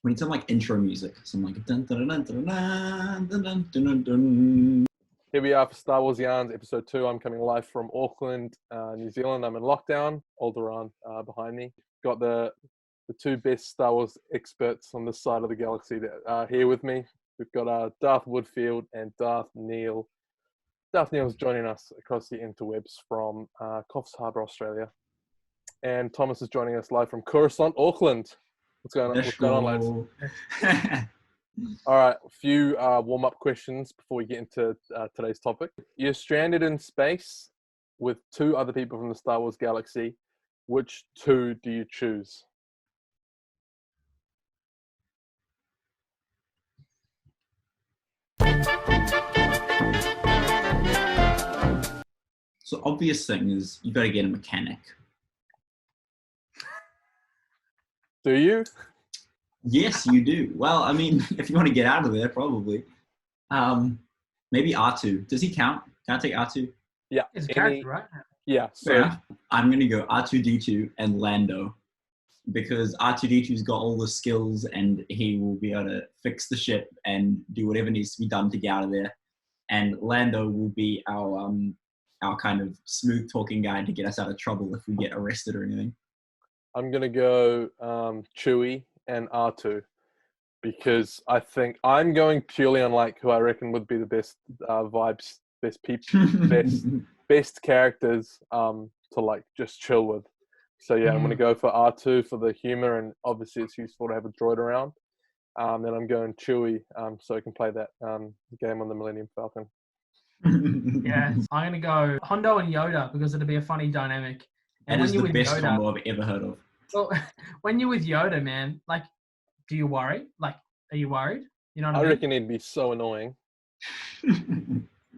We need some like intro music. Some like dun dun dun dun dun dun dun dun dun dun. Here we are for Star Wars Yarns, episode 2. I'm coming live from Auckland, New Zealand. I'm in lockdown. Alderaan behind me. Got the two best Star Wars experts on this side of the galaxy that are here with me. We've got Darth Woodfield and Darth Neil. Darth Neil's joining us across the interwebs from Coffs Harbour, Australia. And Thomas is joining us live from Coruscant, Auckland. What's going on, lads? All right, a few warm-up questions before we get into today's topic. You're stranded in space with 2 other people from the Star Wars galaxy. Which 2 do you choose? So obvious thing is you got to get a mechanic. Do you? Yes, you do. Well, I mean, if you want to get out of there, probably. Maybe R2. Does he count? Can I take R2? Yeah. It's a character, right? Yeah. So Yeah. I'm going to go R2-D2 and Lando. Because R2-D2's got all the skills and he will be able to fix the ship and do whatever needs to be done to get out of there. And Lando will be our kind of smooth talking guy to get us out of trouble if we get arrested or anything. I'm going to go Chewie and R2 because I think I'm going purely on like who I reckon would be the best vibes, best people, best characters to like just chill with. So yeah, I'm going to go for R2 for the humor, and obviously it's useful to have a droid around. Then I'm going Chewie so I can play that game on the Millennium Falcon. Yeah, I'm gonna go Hondo and Yoda because it'll be a funny dynamic. And when is you're the with best Yoda, combo I've ever heard of. well, when you're with Yoda, man, like, do you worry? Like, are you worried? You know what I mean? reckon he'd be so annoying.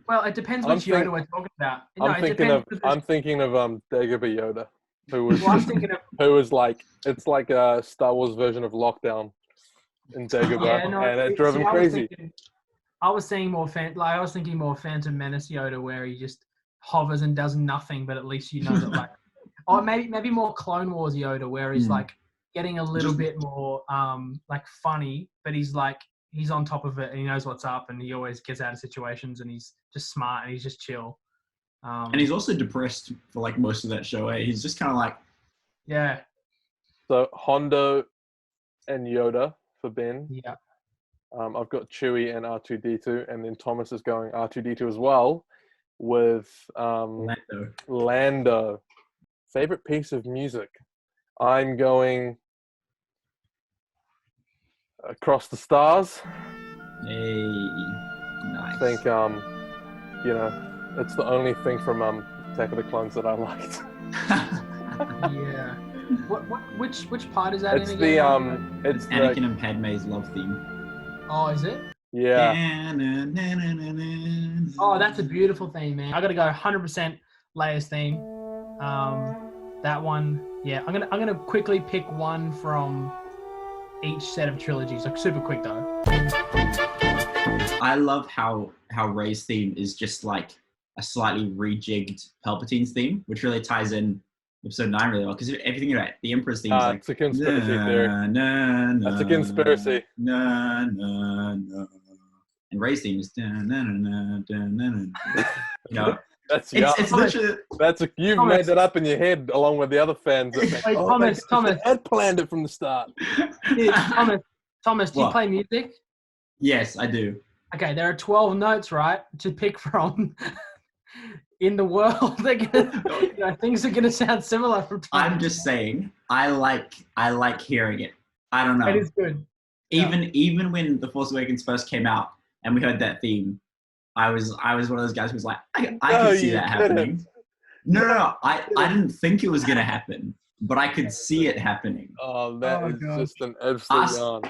Well, it depends which Yoda we're talking about. I'm thinking of Dagobah Yoda, who was Well, I was thinking of who was like, it's like a Star Wars version of Lockdown in Dagobah, and it drove him crazy. I was thinking more Phantom Menace Yoda, where he just hovers and does nothing, but at least you know that, like, or maybe more Clone Wars Yoda, where he's like getting a little bit more like funny, but he's on top of it and he knows what's up, and he always gets out of situations, and he's just smart and he's just chill. And he's also depressed for like most of that show. He's just kind of like, yeah. So Hondo and Yoda for Ben. Yeah. I've got Chewie and R2-D2, and then Thomas is going R2-D2 as well with Lando. Favorite piece of music? I'm going Across the Stars. hey, nice. I think, it's the only thing from Attack of the Clones that I liked. Yeah. Which part is that It's in the again? It's Anakin and Padme's love theme. Oh, is it? Yeah. Oh, that's a beautiful theme, man. I gotta go 100% Leia's theme. That one, yeah. I'm gonna quickly pick one from each set of trilogies, like super quick though. I love how Rey's theme is just like a slightly rejigged Palpatine's theme, which really ties in Episode 9 really well, because everything about the Emperor's theme is like, it's a conspiracy theory. That's a conspiracy. And Rey's theme is That's it's literally you've Thomas. made that up in your head along with the other fans. That think, Wait, Thomas. Ed planned it from the start. Thomas, do you What? play music? Yes, I do. Okay, there are 12 notes, right, to pick from. In the world, they're gonna, things are gonna sound similar from time. I'm just saying, I like hearing it. I don't know. It is good. Even when The Force Awakens first came out and we heard that theme, I was one of those guys who was like, I could see that happening. No, I didn't think it was gonna happen, but I could see it happening. Oh, that is God. just an absolute yarn.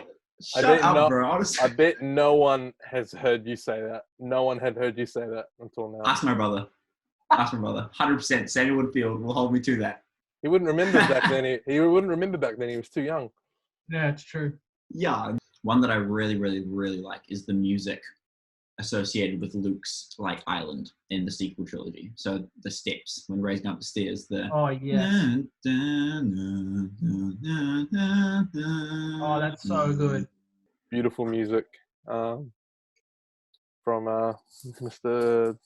Shut up, bro. Honestly. I bet no one has heard you say that. No one had heard you say that until now. Ask my brother. 100%. Samuel Woodfield will hold me to that. He wouldn't remember back then. He wouldn't remember back then. He was too young. Yeah, it's true. Yeah. One that I really, really, really like is the music associated with Luke's like island in the sequel trilogy. So the steps when raising up the stairs, the Oh yes. Oh, that's so good. Beautiful music from Mr.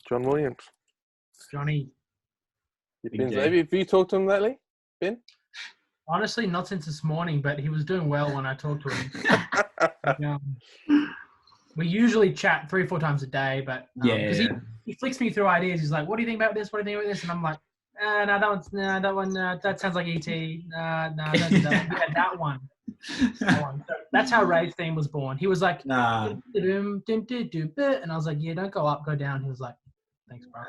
John Williams. Johnny. Big Ben, J. have you talked to him lately, Ben? Honestly, not since this morning, but he was doing well when I talked to him. We usually chat 3 or 4 times a day, but because he flicks me through ideas. He's like, "What do you think about this? What do you think about this?" And I'm like, "No, that sounds like ET. No, that one. That one." So that's how Ray's theme was born. He was like, and I was like, "Yeah, don't go up, go down." He was like, "Thanks, bro."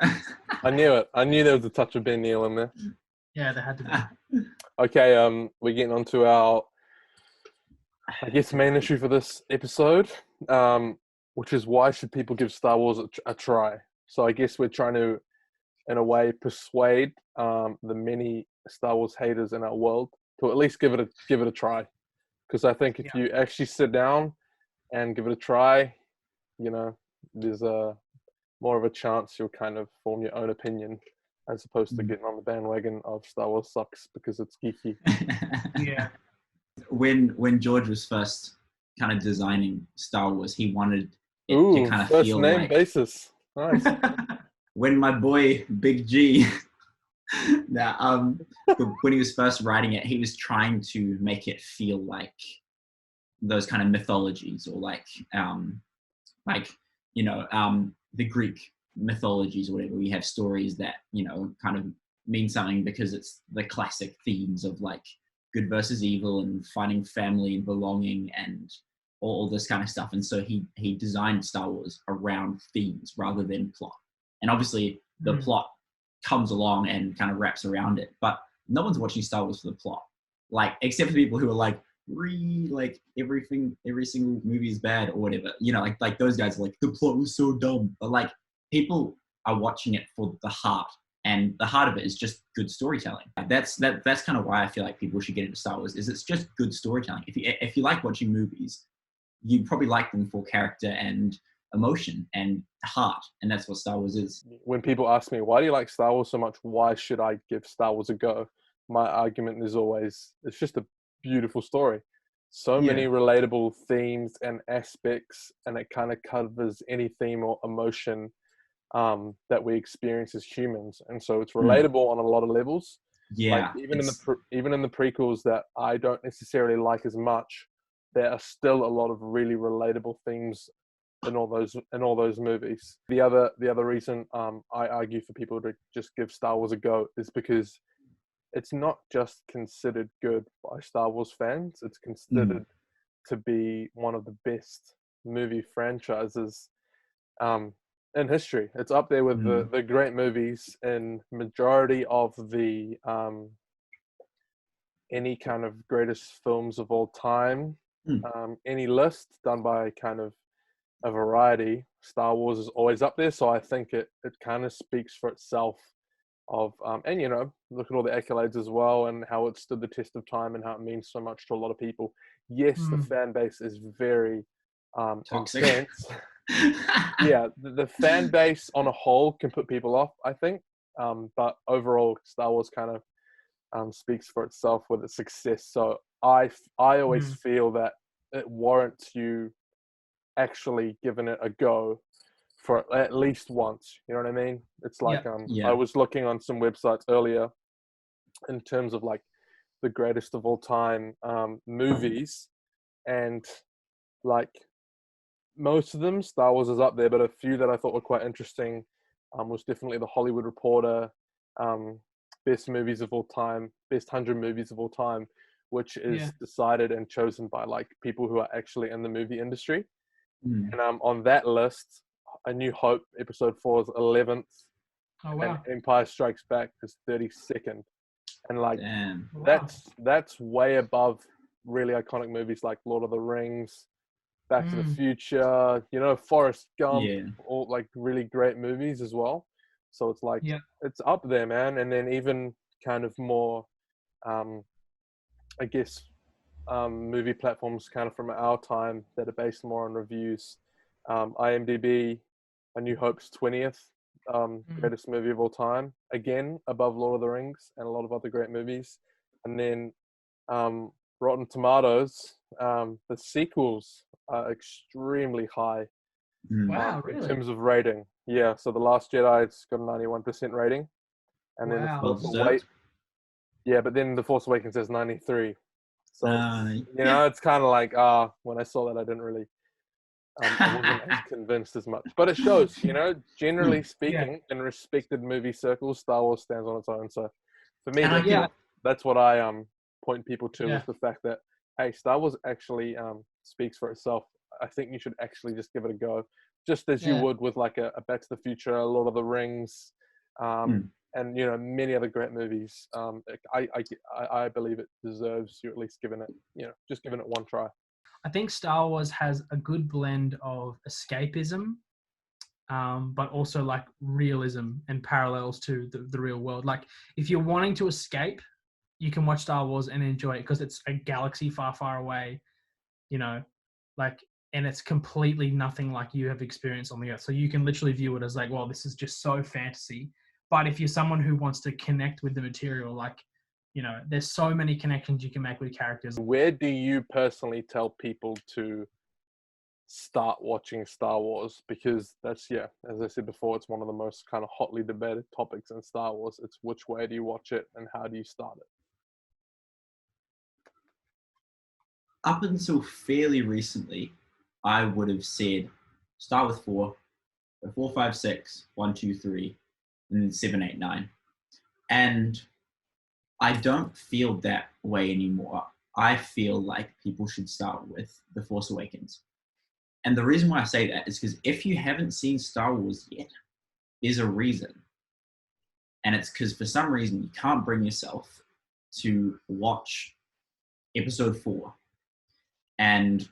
I knew it. I knew there was a touch of Ben Neal in there. Yeah, there had to be. Okay, we're getting on to our, I guess, main issue for this episode, which is why should people give Star Wars a try? So I guess we're trying to, in a way, persuade the many Star Wars haters in our world to at least give it a try, because I think if you actually sit down and give it a try, you know, there's more of a chance you'll kind of form your own opinion, as opposed to getting on the bandwagon of Star Wars sucks because it's geeky. Yeah. When George was first kind of designing Star Wars, he wanted it to kind of first feel name like basis. Nice. when my boy Big G when he was first writing it, he was trying to make it feel like those kind of mythologies, or like the Greek mythologies or whatever. We have stories that, kind of mean something because it's the classic themes of like good versus evil and finding family and belonging and all this kind of stuff. And so he designed Star Wars around themes rather than plot. And obviously the plot comes along and kind of wraps around it, but no one's watching Star Wars for the plot, like except for people who are like every single movie is bad or whatever, like those guys are like, the plot was so dumb. But like, people are watching it for the heart, and the heart of it is just good storytelling. That's kind of why I feel like people should get into Star Wars, is it's just good storytelling. If you like watching movies, you probably like them for character and emotion and heart, and that's what Star Wars is. When people ask me, why do you like Star Wars so much? Why should I give Star Wars a go? My argument is always, it's just a beautiful story. So many relatable themes and aspects, and it kind of covers any theme or emotion that we experience as humans. And so it's relatable on a lot of levels. Yeah. Like even in the prequels that I don't necessarily like as much, there are still a lot of really relatable themes in all those movies. The other reason I argue for people to just give Star Wars a go is because it's not just considered good by Star Wars fans. It's considered to be one of the best movie franchises in history. It's up there with the great movies in majority of the any kind of greatest films of all time. Any list done by kind of a variety, Star Wars is always up there. So I think it kind of speaks for itself. And look at all the accolades as well, and how it stood the test of time, and how it means so much to a lot of people. Yes, the fan base is very toxic. Intense. Yeah, the fan base on a whole can put people off, I think. But overall, Star Wars kind of speaks for itself with its success. So I always feel that it warrants you actually giving it a go for at least once. You know what I mean? It's like I was looking on some websites earlier in terms of like the greatest of all time movies, and like most of them, Star Wars is up there, but a few that I thought were quite interesting was definitely the Hollywood Reporter best movies of all time, best 100 movies of all time, which is decided and chosen by like people who are actually in the movie industry. And on that list, A New Hope Episode 4 is 11th. Oh wow! And Empire Strikes Back is 32nd, and like Wow. that's way above really iconic movies like Lord of the Rings, Back to the Future, Forrest Gump, all like really great movies as well. So it's like it's up there, man. And then even kind of more, I guess, movie platforms kind of from our time that are based more on reviews. IMDb, A New Hope's 20th greatest movie of all time. Again, above Lord of the Rings and a lot of other great movies. And then Rotten Tomatoes, the sequels are extremely high Wow, in really? terms of rating. Yeah, so The Last Jedi's got a 91% rating. And then Wow. Well The Force deserved. Yeah, but then The Force Awakens says 93. So, Uh, it's kind of like, when I saw that, I didn't really, I wasn't as convinced as much. But it shows, generally speaking, in respected movie circles, Star Wars stands on its own. So for me, And I Yeah. that's what I point people to, Yeah. is the fact that, hey, Star Wars actually speaks for itself. I think you should actually just give it a go, just as you Yeah. would with like a Back to the Future, a Lord of the Rings, and many other great movies. I believe it deserves you at least giving it, just giving it one try. I think Star Wars has a good blend of escapism, but also like realism and parallels to the real world. Like if you're wanting to escape, you can watch Star Wars and enjoy it because it's a galaxy far, far away, like, and it's completely nothing like you have experienced on the Earth. So you can literally view it as like, well, this is just so fantasy. But if you're someone who wants to connect with the material, like, there's so many connections you can make with characters. Where do you personally tell people to start watching Star Wars? Because that's, as I said before, it's one of the most kind of hotly debated topics in Star Wars. It's which way do you watch it and how do you start it? Up until fairly recently, I would have said start with 4, 4, 5, 6, 1, 2, 3, and then 7, 8, 9. And I don't feel that way anymore. I feel like people should start with The Force Awakens. And the reason why I say that is because if you haven't seen Star Wars yet, there's a reason. And it's because for some reason you can't bring yourself to watch episode 4. And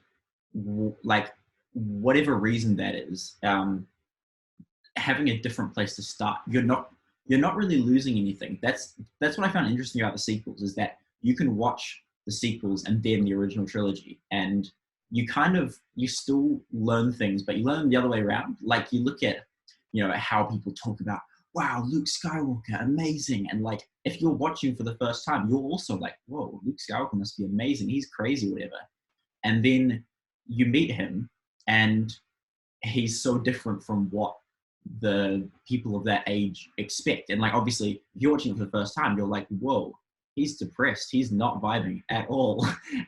like whatever reason that is, having a different place to start, you're not really losing anything. That's what I found interesting about the sequels, is that you can watch the sequels and then the original trilogy, and you still learn things, but you learn them the other way around. Like you look at how people talk about, wow, Luke Skywalker, amazing, and like if you're watching for the first time, you're also like, whoa, Luke Skywalker must be amazing, he's crazy, whatever. And then you meet him and he's so different from what the people of that age expect. And like, obviously, if you're watching it for the first time, you're like, whoa, he's depressed. He's not vibing at all.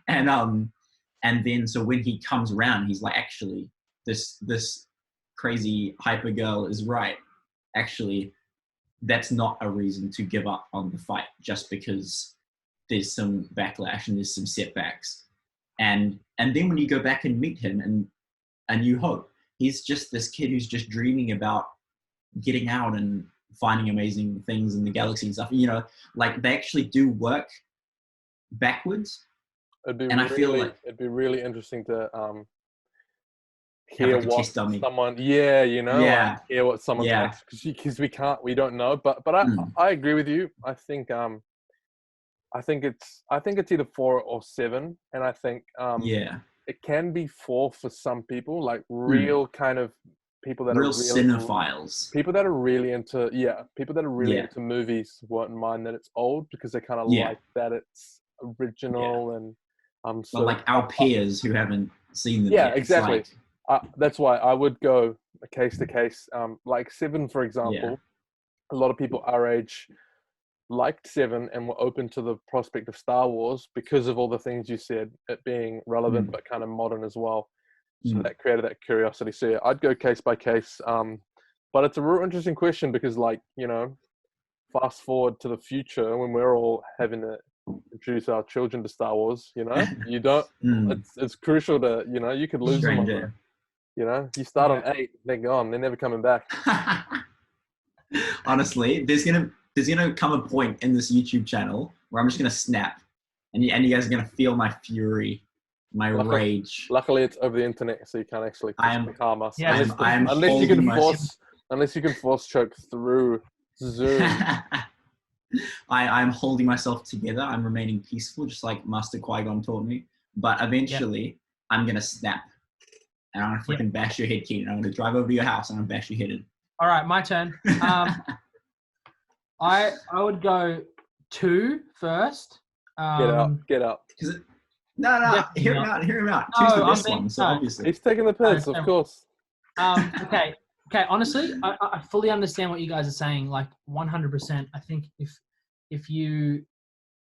And then, so when he comes around, he's like, actually, this crazy hyper girl is right. Actually, that's not a reason to give up on the fight just because there's some backlash and there's some setbacks. And then when you go back and meet him in A New Hope, he's just this kid who's just dreaming about getting out and finding amazing things in the galaxy and stuff. Like they actually do work backwards. I feel like it'd be really interesting to have hear like a what test dummy. someone, Yeah. like hear what someone Yeah. thinks, because we don't know. But I agree with you. I think it's either 4 or 7, and I think Yeah. it can be 4 for some people, like real kind of people that Real are really cinephiles. people that are really into movies won't mind that it's old, because they kind of like that it's original and But like our peers who haven't seen them yet, exactly. Like, that's why I would go case to case. Like 7, for example, a lot of people our age liked 7 and were open to the prospect of Star Wars because of all the things you said, it being relevant but kind of modern as well. So that created that curiosity. So yeah, I'd go case by case. But it's a real interesting question because, like, fast forward to the future when we're all having to introduce our children to Star Wars, you don't, it's crucial to, you could lose them on you start on 8, they're gone, they're never coming back. Honestly, there's gonna come a point in this YouTube channel where I'm just gonna snap, and you guys are gonna feel my fury, my rage. Luckily, it's over the internet, so you can't actually harm us. Yeah, Unless you can force choke through Zoom. I'm holding myself together. I'm remaining peaceful, just like Master Qui-Gon taught me. But eventually, I'm gonna snap, and I'm gonna freaking bash your head, Keenan. I'm gonna drive over to your house and I'm gonna bash your head in. All right, my turn. I would go 2 first. Get up. No, Definitely hear him not. out. Hear him out. No, Choose the I'm best being- one. So no. obviously, He's taking the piss, Okay. of course. Okay. Honestly, I fully understand what you guys are saying. Like 100%. I think if you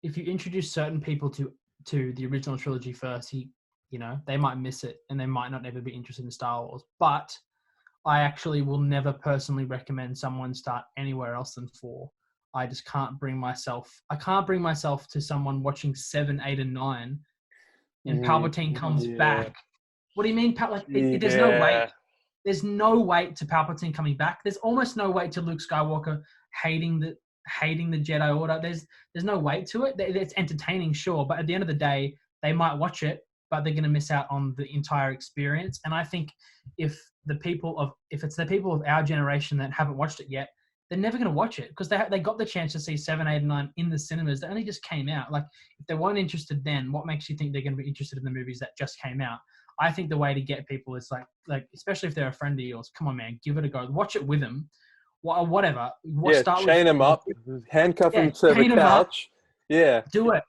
introduce certain people to the original trilogy first, they might miss it and they might not ever be interested in Star Wars. But I actually will never personally recommend someone start anywhere else than 4. I just can't bring myself. I can't bring myself to someone watching 7, 8, and 9, and Palpatine comes back. What do you mean? There's no weight. There's no weight to Palpatine coming back. There's almost no weight to Luke Skywalker hating the Jedi Order. There's no weight to it. It's entertaining, sure, but at the end of the day, they might watch it, but they're going to miss out on the entire experience. And I think if it's the people of our generation that haven't watched it yet, they're never going to watch it because they got the chance to see 7, 8, and 9 in the cinemas. They only just came out. Like, if they weren't interested then, what makes you think they're going to be interested in the movies that just came out? I think the way to get people is like especially if they're a friend of yours, come on, man, give it a go. Watch it with them. Whatever. Chain him up, handcuff him to the couch. Yeah. Do it.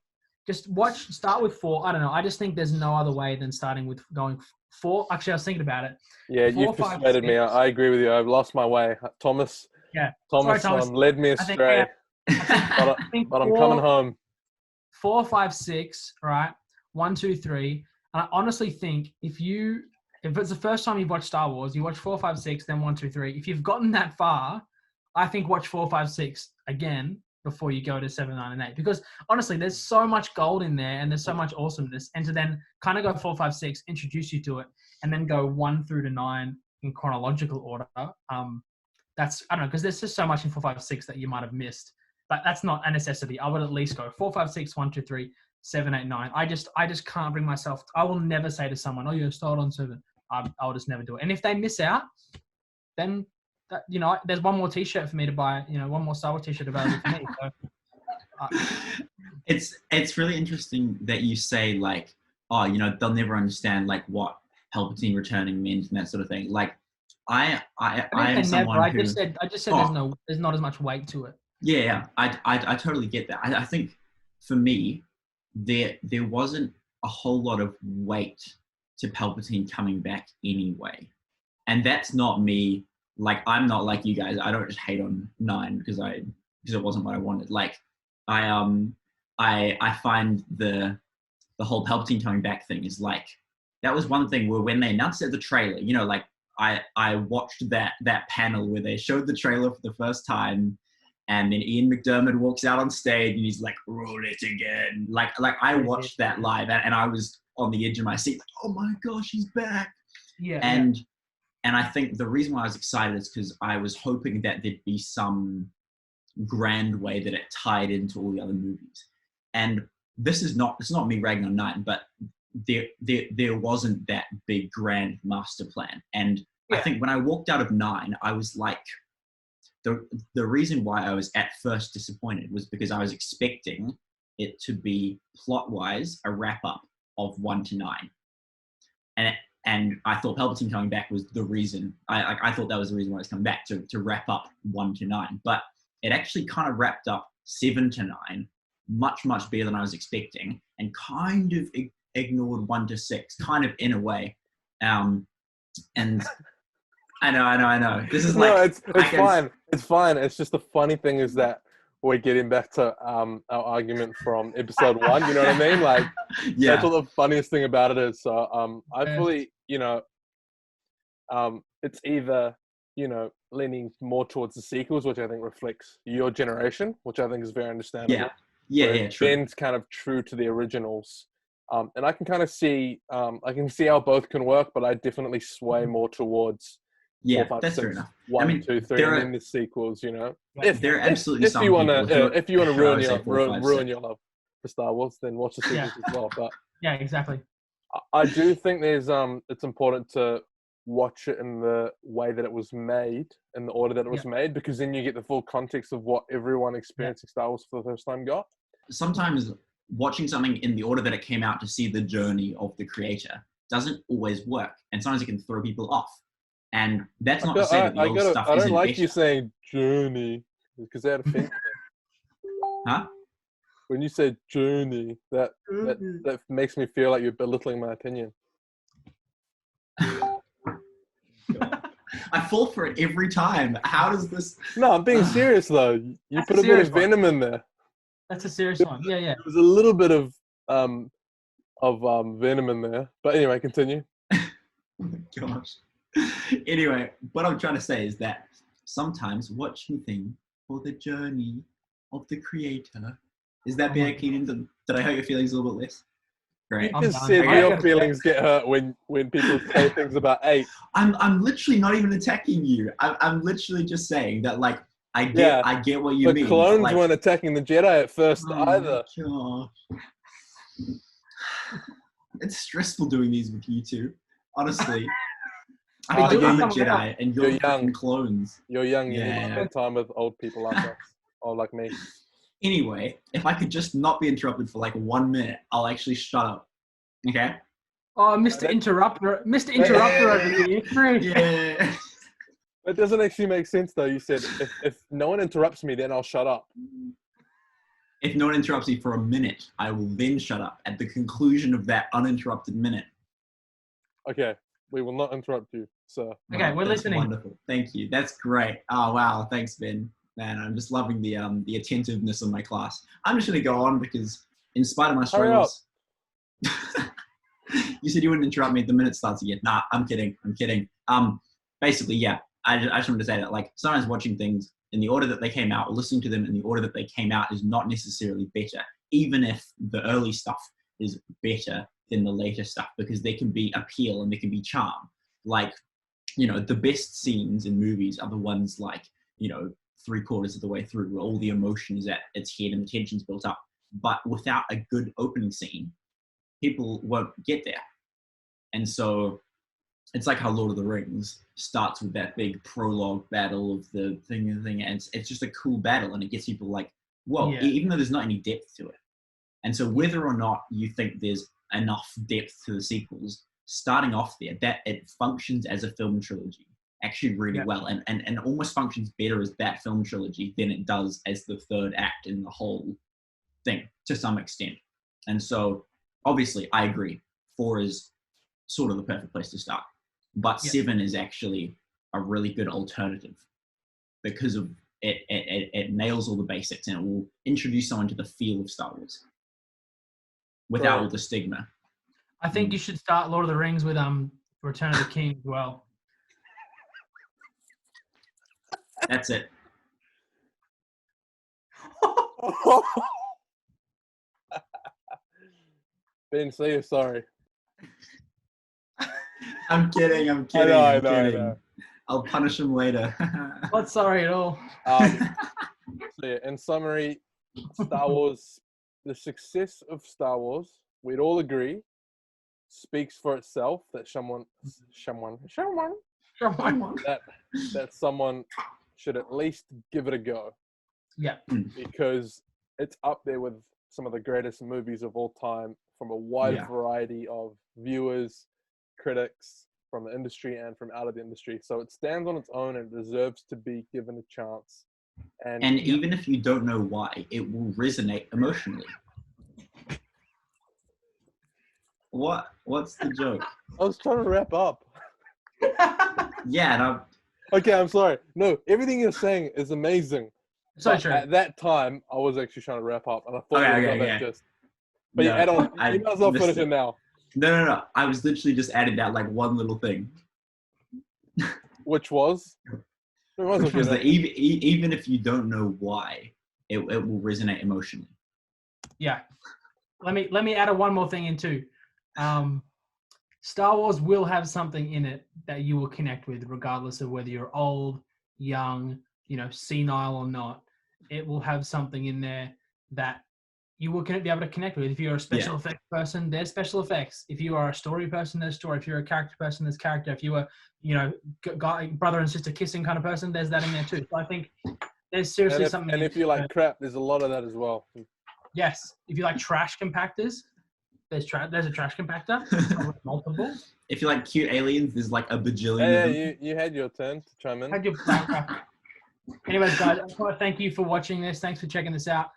Just start with 4. I don't know. I just think there's no other way than starting with going 4. Actually, I was thinking about it. Yeah, 4, you've 5, persuaded 6. me. I agree with you. I've lost my way. Thomas Thomas. led me astray. But I'm coming home. 4, 5, 6, right? 1, 2, 3. And I honestly think if it's the first time you've watched Star Wars, you watch 4, 5, 6, then 1, 2, 3. If you've gotten that far, I think watch 4, 5, 6 again before you go to 7, 9, and 8. Because honestly, there's so much gold in there and there's so much awesomeness. And to then kind of go 4, 5, 6, introduce you to it, and then go 1 through to 9 in chronological order. That's, I don't know, because there's just so much in 4, 5, 6 that you might have missed. But that's not a necessity. I would at least go 4, 5, 6, 1, 2, 3. 7, 8, 9. I just can't bring myself. I will never say to someone, "Oh, you start on 7." I'll just never do it. And if they miss out, then there's one more T-shirt for me to buy. One more Star Wars T-shirt available for me. So, it's really interesting that you say like, oh, they'll never understand like what Palpatine returning means and that sort of thing. Like, I am someone I just said there's not as much weight to it. Yeah, I totally get that. I think for me, there wasn't a whole lot of weight to Palpatine coming back anyway. And that's not me. Like, I'm not like you guys. I don't just hate on 9 because it wasn't what I wanted. Like, I find the whole Palpatine coming back thing is like, that was one thing where when they announced it at the trailer, like I watched that panel where they showed the trailer for the first time. And then Ian McDermott walks out on stage and he's like, roll it again. Like I watched that live and I was on the edge of my seat, like, oh my gosh, he's back. Yeah. And I think the reason why I was excited is because I was hoping that there'd be some grand way that it tied into all the other movies. And it's not me ragging on 9, but there wasn't that big grand master plan. And I think when I walked out of 9, I was like, the reason why I was at first disappointed was because I was expecting it to be plot-wise a wrap-up of 1 to 9. And I thought Palpatine coming back was the reason. I thought that was the reason why it's coming back, to wrap up 1 to 9. But it actually kind of wrapped up 7 to 9 much, much better than I was expecting, and kind of ignored 1 to 6, kind of in a way. And I know. This is like... No, it's fine. It's fine. It's just the funny thing is that we're getting back to our argument from episode 1. You know what I mean? Like, that's what the funniest thing about it is. So I fully, it's either, leaning more towards the sequels, which I think reflects your generation, which I think is very understandable. Yeah, true. Ben's kind of true to the originals. And I can kind of see, how both can work, but I definitely sway more towards 4, 5, that's 6, fair enough. 1, 2, 3, and then the sequels. If you want to ruin your love for Star Wars, then watch the sequels as well. But yeah, exactly. I do think it's important to watch it in the way that it was made, in the order that it was made, because then you get the full context of what everyone experiencing Star Wars for the first time got. Sometimes watching something in the order that it came out to see the journey of the creator doesn't always work, and sometimes it can throw people off. And that's not to say that the old stuff I isn't don't like better. you saying journey because that offends me. Huh? When you say journey, that makes me feel like you're belittling my opinion. I fall for it every time. How does this? No, I'm being serious though. You That's put a a bit serious of one. venom in there. That's a serious one. Yeah, yeah. There was a little bit of venom in there. But anyway, continue. Oh my gosh. Anyway, what I'm trying to say is that sometimes watching things for the journey of the creator. Is that better, Keenan? Did I hurt your feelings a little bit less? Great. You I'm just done. said I your gotta feelings get hurt when people say things about 8. I'm literally not even attacking you. I'm literally just saying that, like, I get what you The mean. clones like, weren't attacking the Jedi at first oh either. my gosh. It's stressful doing these with you two. Honestly. I feel like I'm a Jedi and you're young clones. You're young. You need to Yeah. spend time with old people like us, or like me. Anyway, if I could just not be interrupted for like 1 minute, I'll actually shut up. Okay? Oh, Mr. Interrupter over here. Yeah. That doesn't actually make sense, though. You said if no one interrupts me, then I'll shut up. If no one interrupts me for a minute, I will then shut up at the conclusion of that uninterrupted minute. Okay, we will not interrupt you, sir. Okay, we're That's listening. Wonderful. Thank you. That's great. Oh, wow. Thanks, Ben. Man, I'm just loving the attentiveness of my class. I'm just going to go on because in spite of my struggles... You said you wouldn't interrupt me. The minute starts again. Nah, I'm kidding. Basically, yeah. I just wanted to say that, like, sometimes watching things in the order that they came out or listening to them in the order that they came out is not necessarily better, even if the early stuff is better than the later stuff, because there can be appeal and there can be charm. Like, you know, the best scenes in movies are the ones like, you know, 3/4 of the way through where all the emotion is at its head and the tension's built up. But without a good opening scene, people won't get there. And so it's like how Lord of the Rings starts with that big prologue battle of the thing, and it's just a cool battle, and it gets people like, whoa, Yeah. even though there's not any depth to it. And so whether or not you think there's enough depth to the sequels, starting off there, that it functions as a film trilogy actually really well, and almost functions better as that film trilogy than it does as the third act in the whole thing to some extent. And so obviously I agree, 4 is sort of the perfect place to start, but 7 is actually a really good alternative because of it nails all the basics, and it will introduce someone to the feel of Star Wars without all the stigma. I think you should start Lord of the Rings with Return of the King as well. That's it. Ben, say you're sorry. I'm kidding. I'm kidding. I I'm kidding. know. I'll punish him later. Not sorry at all. So yeah, in summary, Star Wars, the success of Star Wars, we'd all agree, speaks for itself that that someone should at least give it a go. Yeah. Because it's up there with some of the greatest movies of all time from a wide variety of viewers, critics, from the industry and from out of the industry. So it stands on its own and deserves to be given a chance. And even if you don't know why, it will resonate emotionally. What's the joke? I was trying to wrap up. Yeah, Okay, I'm sorry. No, everything you're saying is amazing. So But true. at that time, I was actually trying to wrap up, and I thought Okay, you got okay. that just. But No, you add on. I You might as well missed finish it it. now. No. I was literally just adding that like one little thing, Which was. We might as well which was get that it. even if you don't know why, it will resonate emotionally. Yeah. Let me add one more thing in too. Star Wars will have something in it that you will connect with, regardless of whether you're old, young, senile or not. It will have something in there that you will be able to connect with. If you're a special effects person, there's special effects. If you are a story person, there's story. If you're a character person, there's character. If you are, guy, brother and sister kissing kind of person, there's that in there too. So I think there's seriously something. And if you like crap, there's a lot of that as well. Yes. If you like trash compactors, There's a trash compactor. With multiple. If you like cute aliens, there's like a bajillion Yeah, of them. you had your turn to chime in. Had your Anyways, guys, I just want to thank you for watching this. Thanks for checking this out.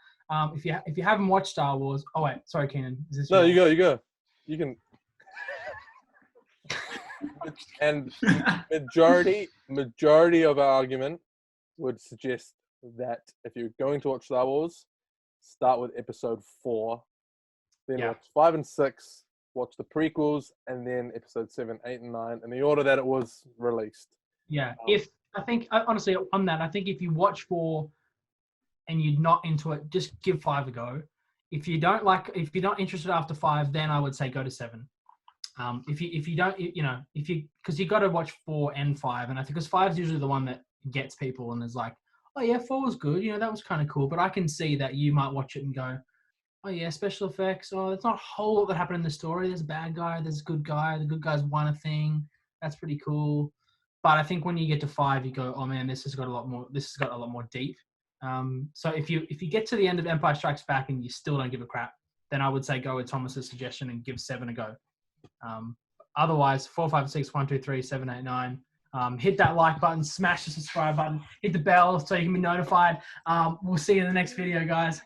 If you haven't watched Star Wars, oh wait, sorry, Keenan. Is this No, your- you go. You can. And majority of our argument would suggest that if you're going to watch Star Wars, start with episode 4, then Yeah. watch 5 and 6, watch the prequels, and then episode 7, 8, and 9 in the order that it was released. Yeah. Honestly, on that, I think if you watch 4 and you're not into it, just give 5 a go. If you're not interested after 5, then I would say go to 7. If you don't, because you got to watch 4 and 5, and I think because 5 is usually the one that gets people and is like, oh yeah, 4 was good, that was kind of cool. But I can see that you might watch it and go, oh yeah, special effects. Oh, there's not a whole lot that happened in the story. There's a bad guy, there's a good guy. The good guy's won a thing. That's pretty cool. But I think when you get to 5, you go, oh man, this has got a lot more deep. So if you get to the end of Empire Strikes Back and you still don't give a crap, then I would say go with Thomas's suggestion and give 7 a go. Otherwise, 4, 5, 6, 1, 2, 3, 7, 8, 9. Hit that like button, smash the subscribe button, hit the bell so you can be notified. We'll see you in the next video, guys.